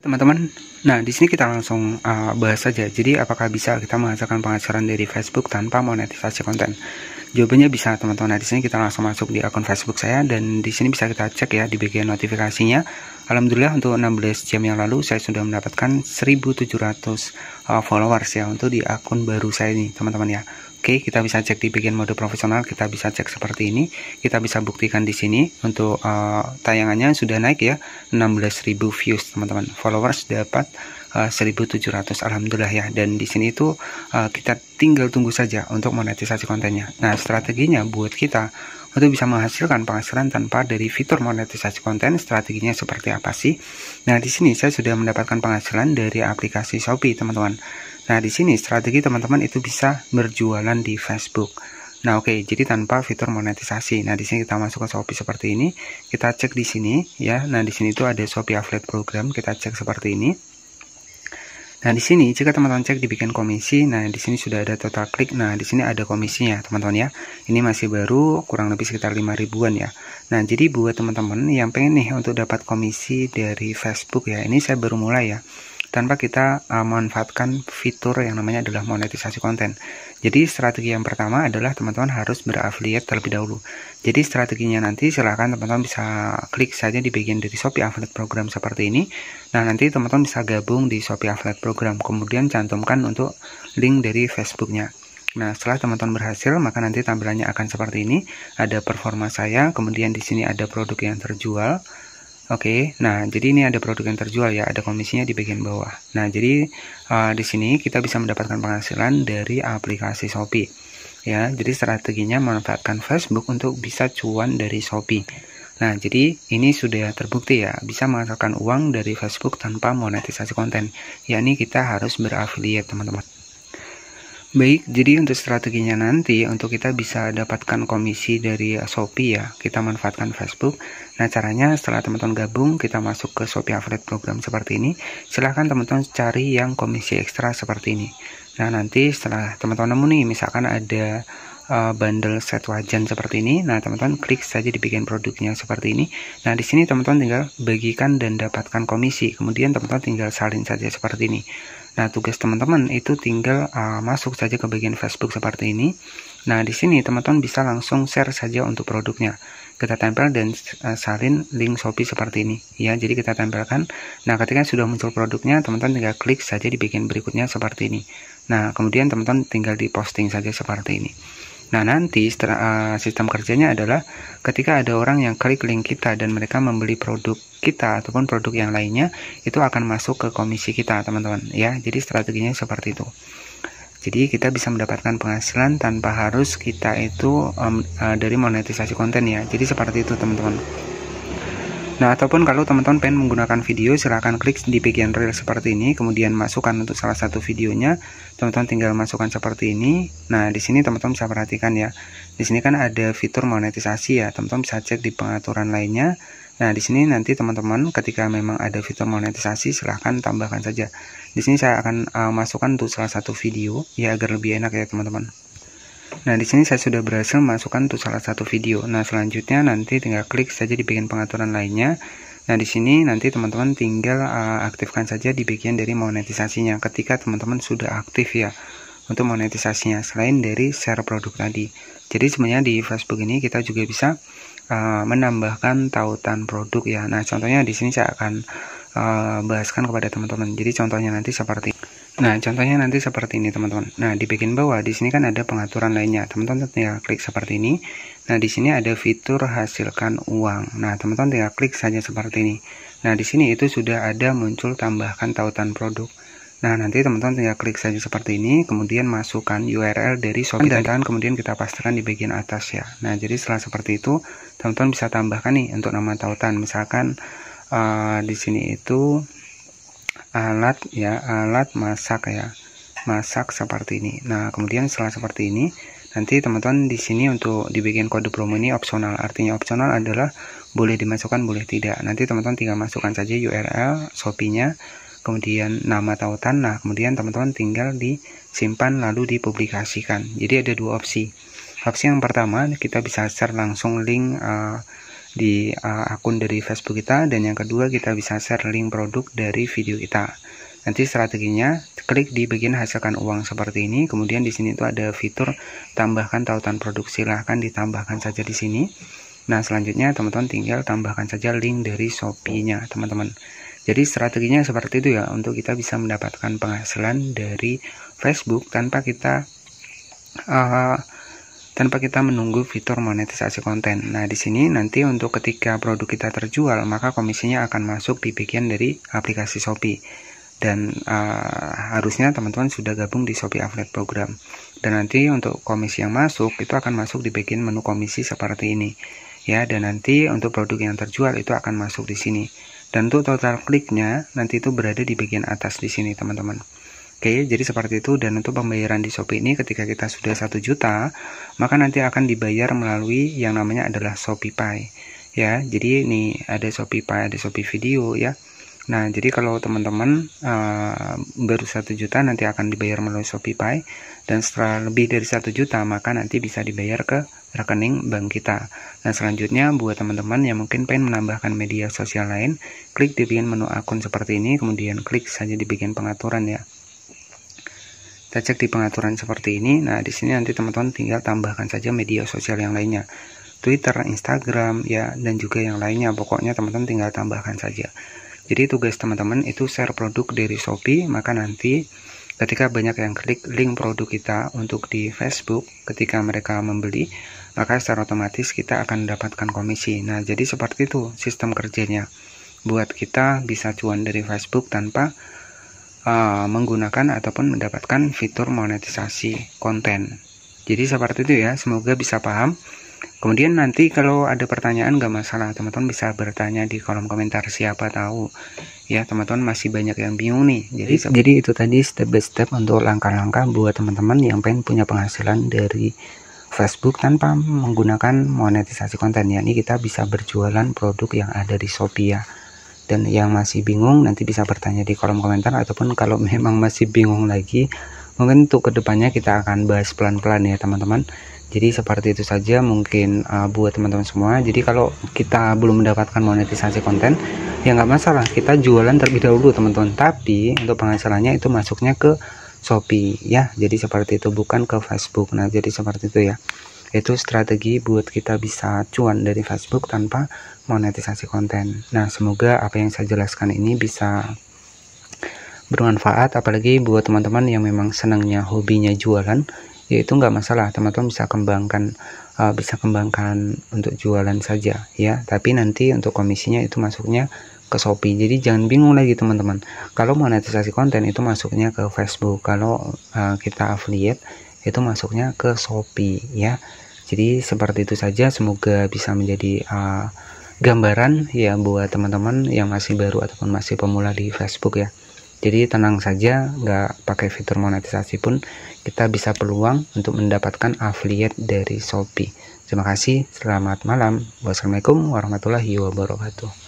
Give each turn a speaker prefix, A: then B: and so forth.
A: Teman-teman, nah di sini kita langsung bahas saja. Jadi apakah bisa kita menghasilkan penghasilan dari Facebook tanpa monetisasi konten? Jawabannya bisa, teman-teman. Nah, di sini kita langsung masuk di akun Facebook saya dan di sini bisa kita cek ya di bagian notifikasinya. Alhamdulillah untuk 16 jam yang lalu saya sudah mendapatkan 1.700 followers ya untuk di akun baru saya ini, teman-teman ya. Oke, kita bisa cek di bagian mode profesional, kita bisa cek seperti ini. Kita bisa buktikan di sini untuk tayangannya sudah naik ya 16.000 views, teman-teman. Followers dapat 1.700, alhamdulillah ya. Dan di sini itu kita tinggal tunggu saja untuk monetisasi kontennya. Nah, strateginya buat kita untuk bisa menghasilkan penghasilan tanpa dari fitur monetisasi konten, strateginya seperti apa sih? Nah, di sini saya sudah mendapatkan penghasilan dari aplikasi Shopee, teman-teman. Nah, di sini strategi teman-teman itu bisa berjualan di Facebook. Nah, oke, jadi tanpa fitur monetisasi. Nah, di sini kita masuk ke Shopee seperti ini. Kita cek di sini ya. Nah, di sini itu ada Shopee Affiliate Program. Kita cek seperti ini. Nah, di sini jika teman-teman cek dibikin komisi, nah di sini sudah ada total klik. Nah, di sini ada komisinya, teman-teman ya. Ini masih baru, kurang lebih sekitar 5 ribuan ya. Nah, jadi buat teman-teman yang pengen nih untuk dapat komisi dari Facebook ya, ini saya baru mulai ya. Tanpa kita memanfaatkan fitur yang namanya adalah monetisasi konten. Jadi strategi yang pertama adalah teman-teman harus berafiliat terlebih dahulu. Jadi strateginya nanti silahkan teman-teman bisa klik saja di bagian dari Shopee Affiliate Program seperti ini. Nah, nanti teman-teman bisa gabung di Shopee Affiliate Program, kemudian cantumkan untuk link dari Facebooknya. Nah, setelah teman-teman berhasil, maka nanti tampilannya akan seperti ini. Ada performa saya, kemudian di sini ada produk yang terjual. Oke, nah jadi ini ada produk yang terjual ya, ada komisinya di bagian bawah. Nah, jadi di sini kita bisa mendapatkan penghasilan dari aplikasi Shopee. Ya, jadi strateginya memanfaatkan Facebook untuk bisa cuan dari Shopee. Nah, jadi ini sudah terbukti ya, bisa menghasilkan uang dari Facebook tanpa monetisasi konten. Yakni kita harus berafiliat, teman-teman. Baik, jadi untuk strateginya nanti, untuk kita bisa dapatkan komisi dari Shopee ya, kita manfaatkan Facebook. Nah, caranya setelah teman-teman gabung, kita masuk ke Shopee Affiliate Program seperti ini. Silahkan teman-teman cari yang komisi ekstra seperti ini. Nah, nanti setelah teman-teman nemu nih, misalkan ada bundle set wajan seperti ini. Nah, teman-teman klik saja di bagian produknya seperti ini. Nah, di sini teman-teman tinggal bagikan dan dapatkan komisi. Kemudian teman-teman tinggal salin saja seperti ini. Nah, tugas teman-teman itu tinggal masuk saja ke bagian Facebook seperti ini. Nah, di sini teman-teman bisa langsung share saja untuk produknya. Kita tempel dan salin link Shopee seperti ini. Ya, jadi kita tempelkan. Nah, ketika sudah muncul produknya, teman-teman tinggal klik saja di bagian berikutnya seperti ini. Nah, kemudian teman-teman tinggal diposting saja seperti ini. Nah, nanti sistem kerjanya adalah ketika ada orang yang klik link kita dan mereka membeli produk kita ataupun produk yang lainnya, itu akan masuk ke komisi kita, teman-teman ya. Jadi strateginya seperti itu. Jadi kita bisa mendapatkan penghasilan tanpa harus kita itu dari monetisasi konten ya. Jadi seperti itu, teman-teman. Nah, ataupun kalau teman-teman pengen menggunakan video, silahkan klik di bagian reel seperti ini, kemudian masukkan untuk salah satu videonya. Teman-teman tinggal masukkan seperti ini. Nah, di sini teman-teman bisa perhatikan ya. Di sini kan ada fitur monetisasi ya. Teman-teman bisa cek di pengaturan lainnya. Nah, di sini nanti teman-teman ketika memang ada fitur monetisasi, silahkan tambahkan saja. Di sini saya akan masukkan untuk salah satu video ya agar lebih enak ya, teman-teman. Nah, di sini saya sudah berhasil masukkan untuk salah satu video. Nah, selanjutnya nanti tinggal klik saja di bagian pengaturan lainnya. Nah, di sini nanti teman-teman tinggal aktifkan saja di bagian dari monetisasinya ketika teman-teman sudah aktif ya untuk monetisasinya selain dari share produk tadi. Jadi sebenarnya di Facebook ini kita juga bisa menambahkan tautan produk ya. Nah, contohnya di sini saya akan bahaskan kepada teman-teman. Jadi contohnya nanti seperti ini, teman-teman. Nah, di bagian bawah di sini kan ada pengaturan lainnya. Teman-teman tinggal klik seperti ini. Nah, di sini ada fitur hasilkan uang. Nah, teman-teman tinggal klik saja seperti ini. Nah, di sini itu sudah ada muncul tambahkan tautan produk. Nah, nanti teman-teman tinggal klik saja seperti ini, kemudian masukkan URL dari Shopee dan kemudian kita pastikan di bagian atas ya. Nah, jadi setelah seperti itu, teman-teman bisa tambahkan nih untuk nama tautan. Misalkan di sini itu alat ya, alat masak ya, masak seperti ini. Nah, kemudian setelah seperti ini, nanti teman-teman di sini untuk di bagian kode promo ini opsional. Artinya opsional adalah boleh dimasukkan, boleh tidak. Nanti teman-teman tinggal masukkan saja URL Shopee-nya, kemudian nama tautan. Nah, kemudian teman-teman tinggal disimpan lalu dipublikasikan. Jadi ada dua opsi. Opsi yang pertama, kita bisa share langsung link di akun dari Facebook kita, dan yang kedua kita bisa share link produk dari video kita. Nanti strateginya klik di bagian hasilkan uang seperti ini, kemudian di sini itu ada fitur tambahkan tautan produk, silahkan ditambahkan saja di sini. Nah selanjutnya teman-teman tinggal tambahkan saja link dari Shopee-nya teman-teman. Jadi strateginya seperti itu ya, untuk kita bisa mendapatkan penghasilan dari Facebook tanpa kita menunggu fitur monetisasi konten. Nah di sini nanti untuk ketika produk kita terjual, maka komisinya akan masuk di bagian dari aplikasi Shopee. Dan harusnya teman-teman sudah gabung di Shopee Affiliate Program, dan nanti untuk komisi yang masuk itu akan masuk di bagian menu komisi seperti ini ya. Dan nanti untuk produk yang terjual itu akan masuk di sini, dan untuk total kliknya nanti itu berada di bagian atas di sini teman-teman. Oke, jadi seperti itu. Dan untuk pembayaran di Shopee ini ketika kita sudah 1 juta, maka nanti akan dibayar melalui yang namanya adalah ShopeePay ya. Jadi ini ada ShopeePay, ada Shopee Video ya. Nah jadi kalau teman-teman baru 1 juta nanti akan dibayar melalui ShopeePay, dan setelah lebih dari 1 juta maka nanti bisa dibayar ke rekening bank kita. Nah selanjutnya buat teman-teman yang mungkin pengen menambahkan media sosial lain, klik di bagian menu akun seperti ini, kemudian klik saja di bagian pengaturan ya. Kita cek di pengaturan seperti ini. Nah di sini nanti teman-teman tinggal tambahkan saja media sosial yang lainnya, Twitter, Instagram ya, dan juga yang lainnya. Pokoknya teman-teman tinggal tambahkan saja. Jadi tugas teman-teman itu share produk dari Shopee, maka nanti ketika banyak yang klik link produk kita untuk di Facebook, ketika mereka membeli, maka secara otomatis kita akan mendapatkan komisi. Nah jadi seperti itu sistem kerjanya, buat kita bisa cuan dari Facebook tanpa menggunakan ataupun mendapatkan fitur monetisasi konten. Jadi seperti itu ya, semoga bisa paham. Kemudian nanti kalau ada pertanyaan gak masalah, teman-teman bisa bertanya di kolom komentar, siapa tahu ya teman-teman masih banyak yang bingung nih. Jadi itu tadi step by step untuk langkah-langkah buat teman-teman yang pengen punya penghasilan dari Facebook tanpa menggunakan monetisasi konten, yakni kita bisa berjualan produk yang ada di Shopee ya. Dan yang masih bingung nanti bisa bertanya di kolom komentar, ataupun kalau memang masih bingung lagi, mungkin untuk kedepannya kita akan bahas pelan-pelan ya teman-teman. Jadi seperti itu saja mungkin buat teman-teman semua. Jadi kalau kita belum mendapatkan monetisasi konten ya nggak masalah, kita jualan terlebih dahulu teman-teman, tapi untuk penghasilannya itu masuknya ke Shopee ya. Jadi seperti itu, bukan ke Facebook. Nah jadi seperti itu ya, itu strategi buat kita bisa cuan dari Facebook tanpa monetisasi konten. Nah semoga apa yang saya jelaskan ini bisa bermanfaat, apalagi buat teman-teman yang memang senangnya hobinya jualan, yaitu nggak masalah, teman-teman bisa kembangkan untuk jualan saja ya, tapi nanti untuk komisinya itu masuknya ke Shopee. Jadi jangan bingung lagi teman-teman, kalau monetisasi konten itu masuknya ke Facebook, kalau kita affiliate itu masuknya ke Shopee ya. Jadi seperti itu saja, semoga bisa menjadi gambaran ya buat teman-teman yang masih baru ataupun masih pemula di Facebook ya. Jadi tenang saja, nggak pakai fitur monetisasi pun kita bisa peluang untuk mendapatkan affiliate dari Shopee. Terima kasih, selamat malam. Wassalamualaikum warahmatullahi wabarakatuh.